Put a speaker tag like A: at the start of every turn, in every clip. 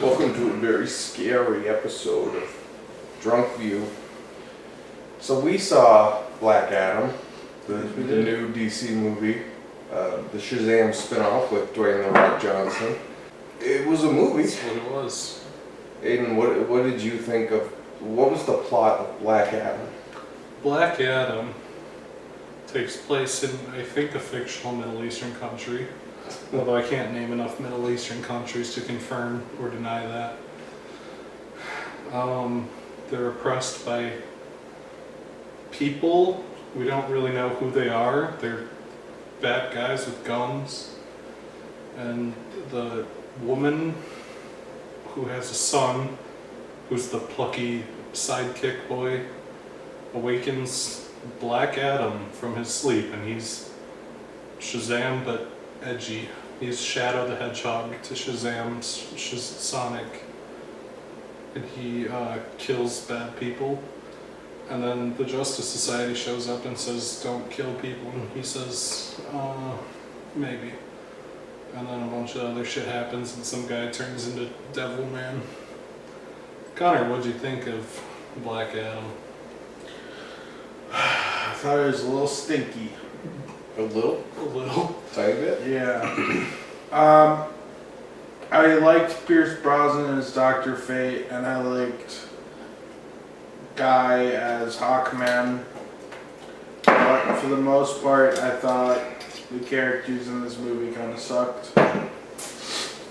A: Welcome to a very scary episode of Drunkview. So we saw Black Adam, the new DC movie, the Shazam spinoff with Dwayne "The Rock" Johnson. It was a movie.
B: That's what it was.
A: Aiden, what did you think of? What was the plot of Black Adam?
B: Black Adam takes place in, I think, a fictional Middle Eastern country. Although I can't name enough Middle Eastern countries to confirm or deny that. They're oppressed by people. We don't really know who they are. They're bad guys with guns. And the woman who has a son, who's the plucky sidekick boy, awakens Black Adam from his sleep, and he's Shazam but edgy. He's Shadow the Hedgehog to Shazam's Sonic, and he kills bad people. And then the Justice Society shows up and says, "Don't kill people," and he says, maybe. And then a bunch of other shit happens, and some guy turns into Devil Man. Connor, what'd you think of Black Adam?
C: I thought it was a little stinky.
A: A little?
B: A little.
A: Tiny bit?
C: Yeah. I liked Pierce Brosnan as Dr. Fate, and I liked Guy as Hawkman. But for the most part, I thought the characters in this movie kind of sucked.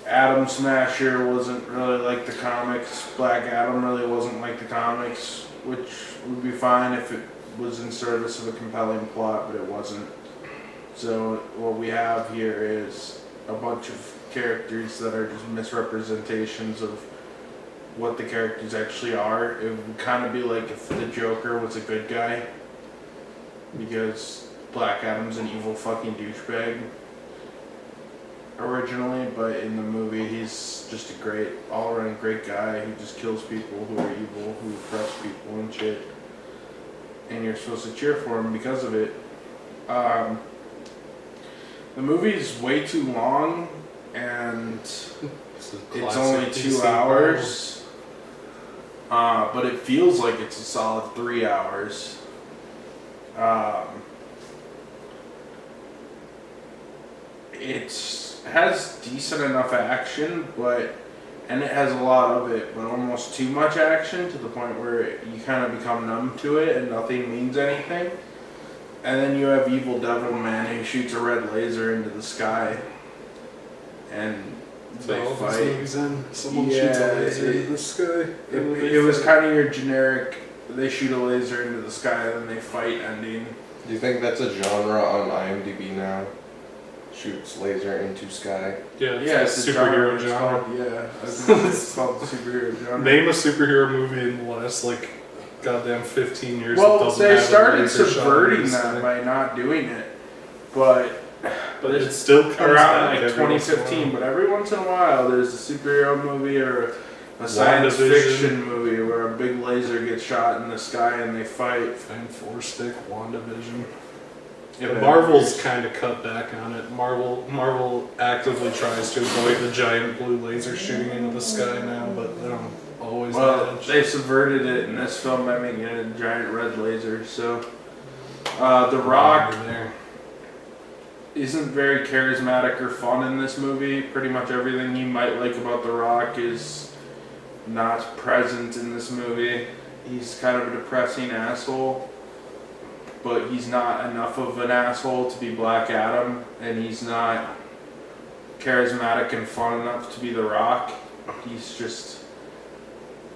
C: Atom Smasher wasn't really like the comics. Black Adam really wasn't like the comics, which would be fine if it was in service of a compelling plot, but it wasn't. So what we have here is a bunch of characters that are just misrepresentations of what the characters actually are. It would kind of be like if the Joker was a good guy, because Black Adam's an evil fucking douchebag originally, but in the movie he's just a great, all-around great guy who just kills people who are evil, who oppress people and shit. And you're supposed to cheer for him because of it. The movie is way too long, and it's only 2 hours, but it feels like it's a solid 3 hours. It has decent enough action, and it has a lot of it, but almost too much action to the point where you kind of become numb to it and nothing means anything. And then you have Evil Devil Man who shoots a red laser into the sky, and they fight.
B: Someone shoots a laser into the sky.
C: It was kind of your generic, they shoot a laser into the sky and then they fight ending.
A: Do you think that's a genre on IMDb now? Shoots laser into sky?
B: Yeah, it's a superhero genre.
C: I think it's called the superhero genre.
B: Name a superhero movie in the last, goddamn 15 years.
C: Well, they started subverting that by not doing it, but
B: it still comes
C: around
B: back
C: 2015. But every once in a while, there's a superhero movie or a science fiction movie where a big laser gets shot in the sky and they fight.
B: And Four-Stick, WandaVision.
C: Yeah,
B: Marvel's kind of cut back on it. Marvel actively tries to avoid the giant blue laser shooting into the sky now, but they don't always manage.
C: They subverted it in this film by making it a giant red laser. So, The Rock isn't very charismatic or fun in this movie. Pretty much everything you might like about The Rock is not present in this movie. He's kind of a depressing asshole, but he's not enough of an asshole to be Black Adam, and he's not charismatic and fun enough to be The Rock. He's just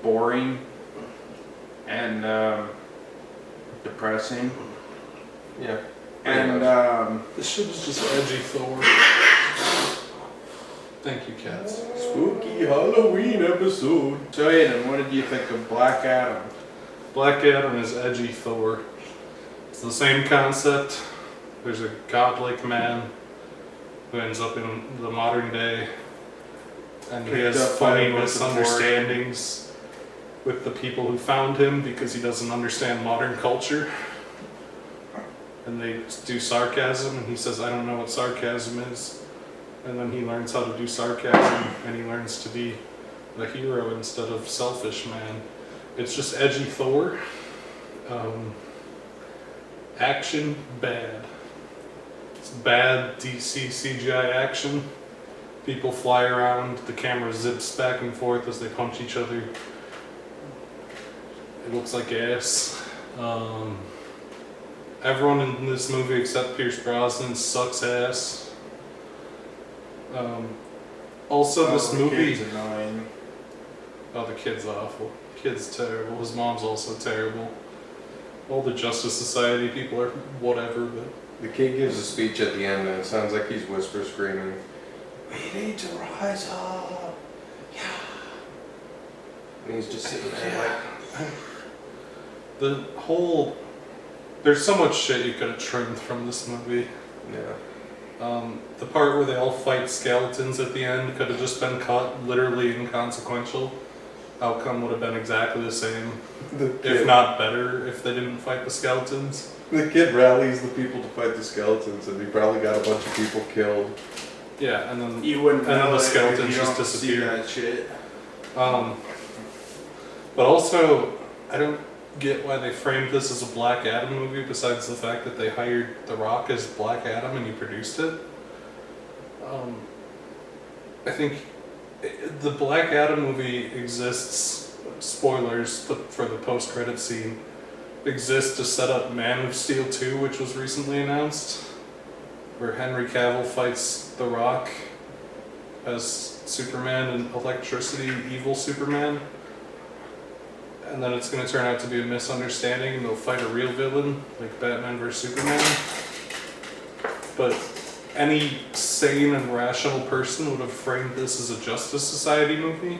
C: boring and depressing.
A: Yeah.
C: And
B: this shit is just edgy Thor. Thank you, cats.
A: Spooky Halloween episode.
C: So Aiden, what did you think of Black Adam?
B: Black Adam is edgy Thor. It's the same concept. There's a godlike man who ends up in the modern day, and he has funny misunderstandings with the people who found him because he doesn't understand modern culture. And they do sarcasm, and he says, "I don't know what sarcasm is." And then he learns how to do sarcasm, and he learns to be a hero instead of selfish man. It's just edgy Thor. Action, bad. It's bad DC CGI action. People fly around, the camera zips back and forth as they punch each other. It looks like ass. Everyone in this movie except Pierce Brosnan sucks ass. Also, this
C: the
B: movie.
C: kid's annoying.
B: Oh, the kid's awful. Kid's terrible. His mom's also terrible. All the Justice Society people are whatever, but.
A: The kid gives a speech at the end and it sounds like he's whisper screaming, "We need to rise up." Yeah. And he's just sitting there like.
B: The whole. There's so much shit you could have trimmed from this movie.
A: Yeah.
B: The part where they all fight skeletons at the end could have just been cut, literally inconsequential. Outcome would have been exactly the same, if not better, if they didn't fight the skeletons.
A: The kid rallies the people to fight the skeletons, and he probably got a bunch of people killed.
B: Yeah, and then
C: You wouldn't
B: And then
C: know
B: the
C: it if
B: skeletons
C: you
B: just
C: don't see
B: disappear.
C: that shit.
B: But also, I don't get why they framed this as a Black Adam movie, besides the fact that they hired The Rock as Black Adam and he produced it. I think the Black Adam movie exists, spoilers for the post-credit scene, exists to set up Man of Steel 2, which was recently announced, where Henry Cavill fights The Rock as Superman and Electricity Evil Superman. And then it's going to turn out to be a misunderstanding and they'll fight a real villain, like Batman vs. Superman. But any sane and rational person would have framed this as a Justice Society movie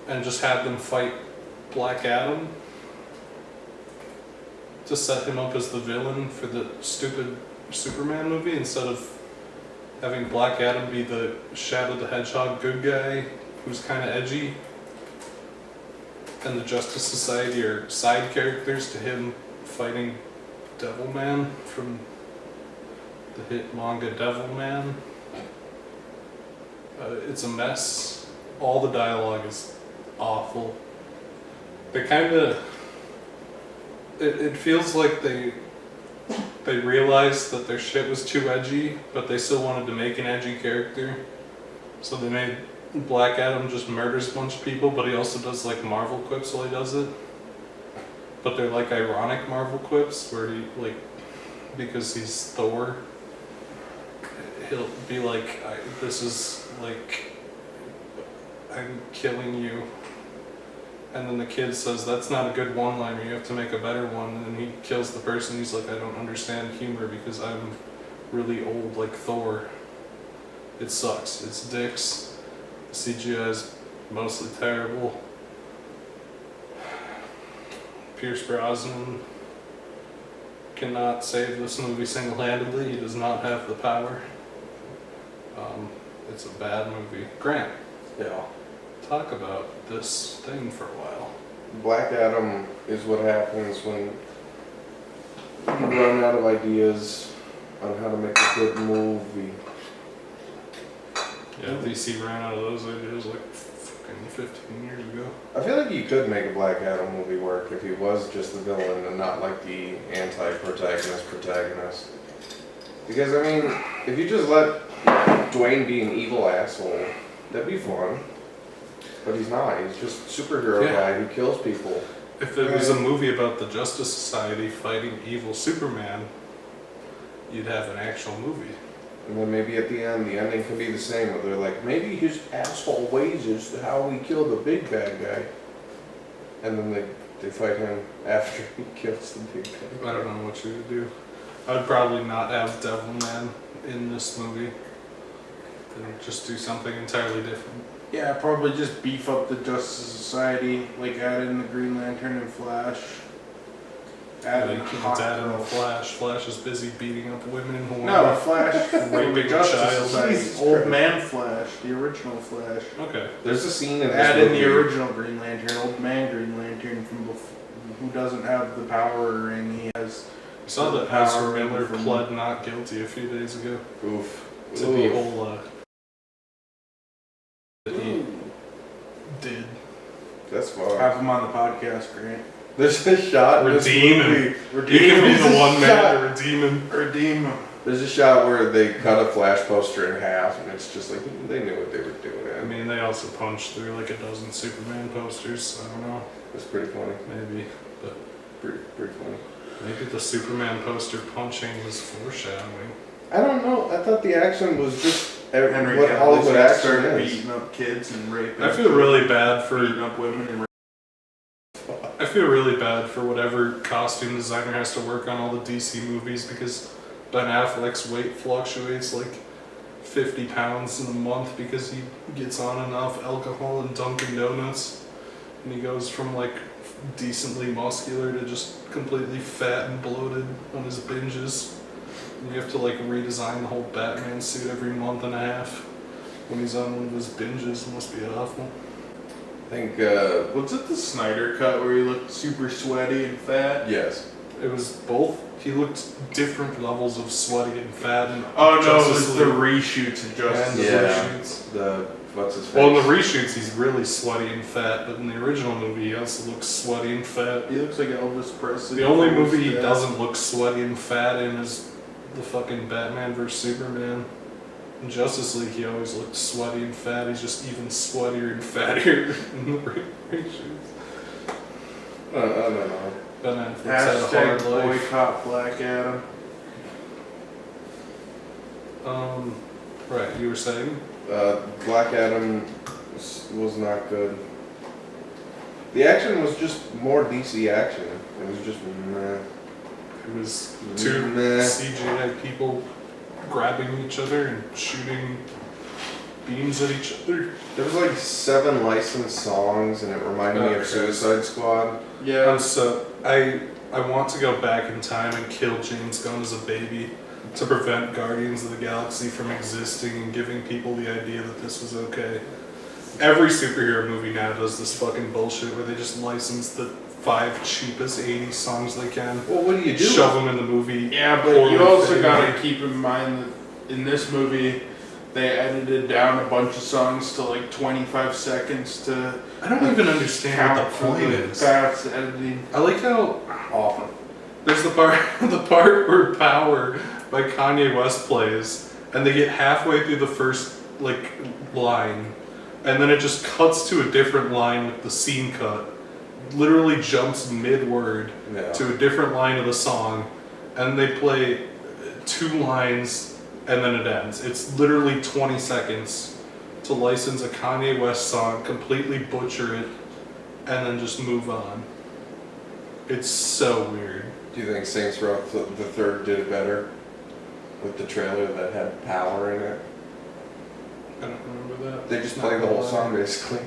B: and just had them fight Black Adam to set him up as the villain for the stupid Superman movie instead of having Black Adam be the Shadow the Hedgehog good guy who's kind of edgy. And the Justice Society are side characters to him fighting Devilman from the hit manga Devilman. It's a mess. All the dialogue is awful. They kind of... It feels like they realized that their shit was too edgy, but they still wanted to make an edgy character. So they made Black Adam just murders a bunch of people, but he also does like Marvel quips while he does it. But they're like ironic Marvel quips where he like, because he's Thor, he'll be like, this is like, I'm killing you. And then the kid says, that's not a good one-liner, you have to make a better one. And then he kills the person, he's like, I don't understand humor because I'm really old like Thor. It sucks, it's dicks. The CGI is mostly terrible. Pierce Brosnan cannot save this movie single-handedly. He does not have the power. It's a bad movie. Grant,
A: Yeah.
B: talk about this thing for a while.
A: Black Adam is what happens when you run out of ideas on how to make a good movie.
B: Yeah, DC ran out of those ideas like fucking 15 years ago.
A: I feel like you could make a Black Adam movie work if he was just the villain and not like the protagonist. Because, I mean, if you just let Dwayne be an evil asshole, that'd be fun. But he's not. He's just a superhero guy who kills people.
B: If it was a movie about the Justice Society fighting evil Superman, you'd have an actual movie.
A: And then maybe at the end, the ending can be the same, where they're like, maybe his asshole ways is how we kill the big bad guy. And then they fight him after he kills the big bad guy.
B: I don't know what you would do. I would probably not have Devilman in this movie. And just do something entirely different.
C: Yeah, probably just beef up the Justice Society, like add in the Green Lantern and Flash. Add in
B: They can't
C: Hawk
B: add in
C: Girl.
B: Flash. Flash is busy beating up women in Hawaii.
C: No, Flash from the
B: Raping a
C: Justice
B: child.
C: Society.
A: Jesus
C: Old
A: Christ.
C: Man Flash, the original Flash.
B: Okay.
A: There's a scene in this
C: Add in
A: movie.
C: the original Green Lantern, Old Man Green Lantern from before, who doesn't have the power ring. He has.
B: I saw that
C: Power
B: Ezra Miller
C: from-
B: pled not guilty a few days ago
A: Oof.
B: to the
A: Oof.
B: whole that he
A: That's far.
C: Have him on the podcast, Grant.
A: There's a shot in this
B: Redeem him.
A: movie.
B: You can be the one man to redeem him.
C: Redeem him.
A: There's a shot where they cut a Flash poster in half, and it's just like they knew what they were doing.
B: I mean, they also punched through like a dozen Superman posters. So I don't know.
A: It's pretty funny.
B: Maybe, but
A: Pretty funny.
B: maybe the Superman poster punching was foreshadowing.
A: I don't know. I thought the action was just
C: Henry
A: what
C: Cavill's
A: Hollywood
C: gonna
A: action
C: start
A: is.
C: beating up kids and raping.
B: I feel really bad for
C: beating up women and
B: I feel really bad for whatever costume designer has to work on all the DC movies because Ben Affleck's weight fluctuates like 50 pounds in a month because he gets on enough alcohol and Dunkin' Donuts, and he goes from like decently muscular to just completely fat and bloated on his binges. And you have to like redesign the whole Batman suit every month and a half when he's on one of his binges. It must be awful.
A: I think,
C: was it the Snyder cut where he looked super sweaty and fat?
A: yes.
B: It was both. He looked different levels of sweaty and fat. And
C: Oh no, it
B: Justice
C: was the
B: League.
C: reshoots of
B: And
C: Justice
B: the
C: League.
A: Yeah.
B: reshoots.
A: The what's his face?
B: Well, in the reshoots, he's really sweaty and fat, but in the original movie, he also looks sweaty and fat.
C: He looks like Elvis Presley.
B: The only
C: before
B: movie he
C: dead.
B: doesn't look sweaty and fat in is the fucking Batman vs Superman. In Justice League, he always looked sweaty and fat. He's just even sweatier and fattier in the reshoots.
A: I don't know.
B: Ben Affleck's had a
C: Hashtag
B: hard life.
C: boycott Black Adam.
B: Right, you were saying?
A: Black Adam was not good. The action was just more DC action. It was just meh.
B: It was two
A: Meh.
B: CGI people grabbing each other and shooting beams at each other.
A: There was like 7 licensed songs, and it reminded me
B: Okay.
A: of Suicide Squad.
C: Yeah.
B: So I want to go back in time and kill James Gunn as a baby to prevent Guardians of the Galaxy from existing and giving people the idea that this was okay. Every superhero movie now does this fucking bullshit where they just license the 5 cheapest 80s songs they can,
A: Well, what do you do?
B: shove them in the movie.
C: Yeah, but
B: poorly
C: you also
B: fitting.
C: gotta keep in mind that in this movie, they edited down a bunch of songs to like 25 seconds to
B: I don't even understand
C: count
B: what the
C: for
B: point
C: the
B: is.
C: fast editing.
B: I like how
A: Often.
B: there's the part where Power by Kanye West plays, and they get halfway through the first like line, and then it just cuts to a different line with the scene cut. Literally jumps mid-word
A: Yeah.
B: to a different line of the song, and they play 2 lines, and then it ends. It's literally 20 seconds to license a Kanye West song, completely butcher it, and then just move on. It's so weird.
A: Do you think Saints Row the Third did it better with the trailer that had Power in it?
B: I don't remember that.
A: They just
B: Not
A: played the whole
B: gonna lie.
A: song basically.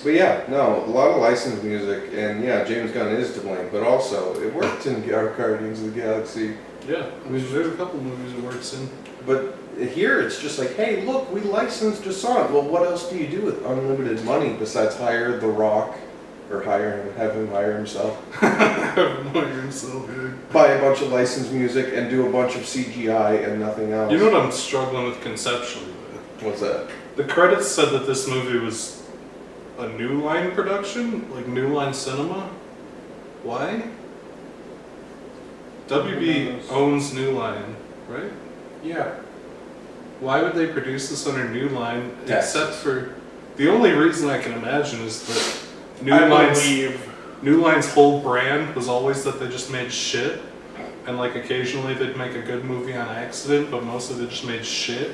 A: But yeah, no, a lot of licensed music, and yeah, James Gunn is to blame, but also it worked in Guardians of the Galaxy.
B: Yeah, I mean, there's a couple movies it works in.
A: But here it's just like, hey, look, we licensed a song. Well, what else do you do with unlimited money besides hire The Rock or have him hire himself?
B: You're so good.
A: Buy a bunch of licensed music and do a bunch of CGI and nothing else.
B: You know what I'm struggling with conceptually?
A: What's that?
B: The credits said that this movie was a New Line production, like New Line Cinema. Why? WB owns New Line, right?
C: Yeah.
B: Why would they produce this under New Line,
A: Taxes.
B: except for the only reason I can imagine is that
C: I believe.
B: New Line's whole brand was always that they just made shit, and like occasionally they'd make a good movie on accident, but mostly they just made shit.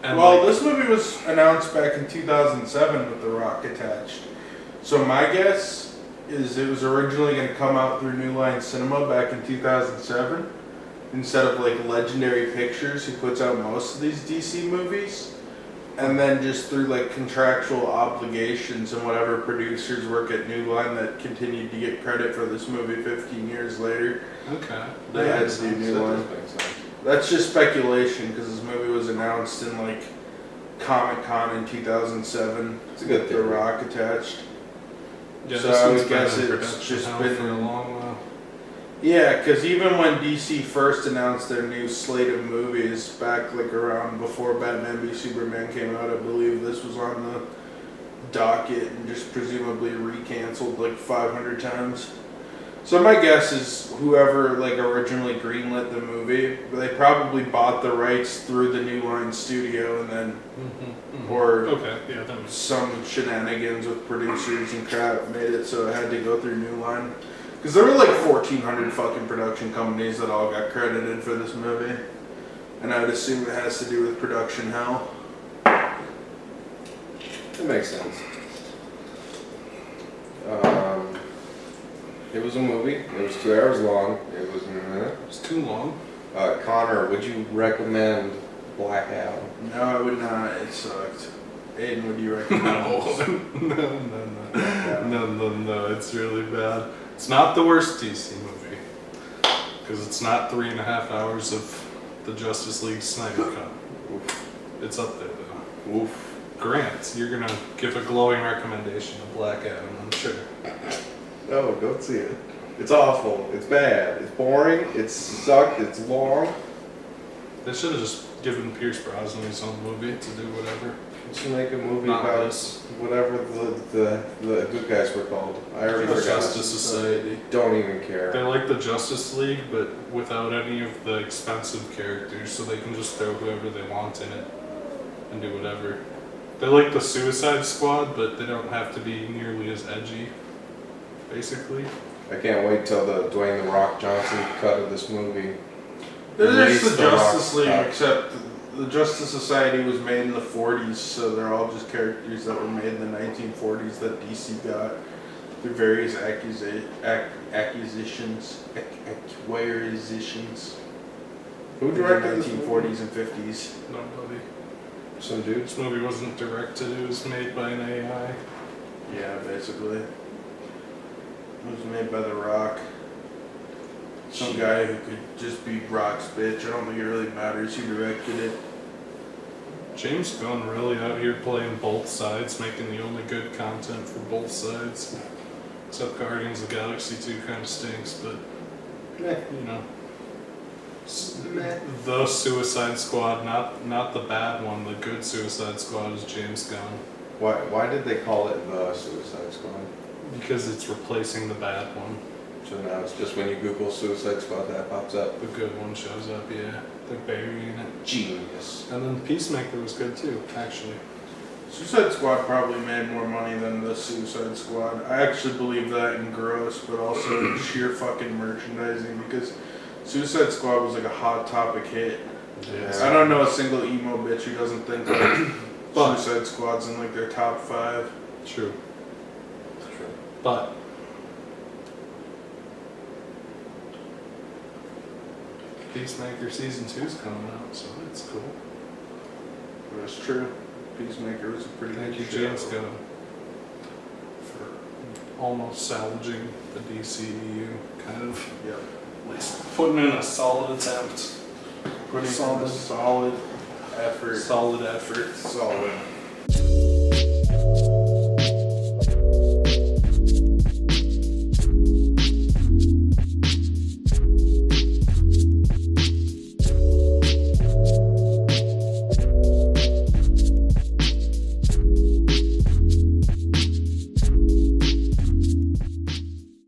B: And
C: Well,
B: like,
C: this movie was announced back in 2007 with The Rock attached. So my guess is it was originally going to come out through New Line Cinema back in 2007 instead of like Legendary Pictures, who puts out most of these DC movies. And then just through like contractual obligations and whatever producers work at New Line that continued to get credit for this movie 15 years later,
B: okay,
C: they had to do
A: That
C: New
A: does
C: Line.
A: make sense.
C: That's just speculation because this movie was announced in like Comic-Con in 2007
A: It's a good
C: with The
A: theory.
C: Rock attached.
B: yeah,
C: So
B: this
C: I
B: one's
C: would
B: been
C: guess
B: in
C: it's
B: production
C: just
B: hell
C: been-
B: for a long while.
C: Yeah, because even when DC first announced their new slate of movies back like around before Batman v Superman came out, I believe this was on docket and just presumably recanceled like 500 times. So my guess is whoever like originally greenlit the movie, they probably bought the rights through the New Line studio and then, or
B: Okay, yeah, that makes
C: some shenanigans with producers and crap made it so it had to go through New Line. Because there were like 1,400 fucking production companies that all got credited for this movie. And I would assume it has to do with production hell.
A: It makes sense. It was a movie. It was 2 hours long. It was
B: It's too long.
A: Connor, would you recommend Black Adam?
C: No, I would not. It sucked. Aiden, would you recommend
B: No. It's really bad. It's not the worst DC movie. Because it's not 3.5 hours of the Justice League Snyder Cut.
A: Oof.
B: It's up there though.
A: Oof.
B: Grant, you're gonna give a glowing recommendation of Black Adam, I'm sure.
A: No, don't see it. It's awful. It's bad. It's boring. It sucked. It's long.
B: They should have just given Pierce Brosnan his own movie to do whatever.
A: You should make a movie
B: Not
A: about
B: this.
A: whatever the good guys were called. I already
B: The
A: forgot.
B: Justice Society.
A: Don't even care.
B: They're like the Justice League, but without any of the expensive characters, so they can just throw whoever they want in it and do whatever. They're like the Suicide Squad, but they don't have to be nearly as edgy, basically.
A: I can't wait till the Dwayne "The Rock" Johnson cut of this movie.
C: It is
A: Release
C: the
A: The
C: Justice
A: Rock
C: League,
A: cut.
C: except the Justice Society was made in the 40s, so they're all just characters that were made in the 1940s that DC got through various acquisitions.
A: Who
C: In the
A: directed this movie?
C: 1940s and 50s.
B: Nobody.
A: Some dude.
B: This movie wasn't directed, it was made by an AI.
C: Yeah, basically. It was made by The Rock. Some guy who could just be Rock's bitch. I don't think it really matters who directed it.
B: James Gunn really out here playing both sides, making the only good content for both sides. Except Guardians of the Galaxy 2 kind of stinks, but, you know. The Suicide Squad, not the bad one, the good Suicide Squad is James Gunn.
A: Why did they call it the Suicide Squad?
B: Because it's replacing the bad one.
A: So now it's just when you Google Suicide Squad that pops up.
B: The good one shows up, yeah. They're burying it.
A: Genius.
B: And then Peacemaker was good too, actually.
C: Suicide Squad probably made more money than the Suicide Squad. I actually believe that in gross, but also in sheer fucking merchandising because Suicide Squad was like a hot topic hit.
A: Yeah.
C: I don't know a single emo bitch who doesn't think like
B: But-
C: Suicide Squad's in like their top 5.
B: True.
A: True.
B: But Peacemaker Season 2 is coming out, so that's cool.
C: That's true. Peacemaker was a pretty
B: Thank
C: good
B: you, James
C: show.
B: Gunn, for almost salvaging the DCEU, kind of.
C: Yep.
B: At least putting in a solid attempt.
C: Putting in
B: Solid.
C: a solid effort.
B: Solid effort.
C: Solid.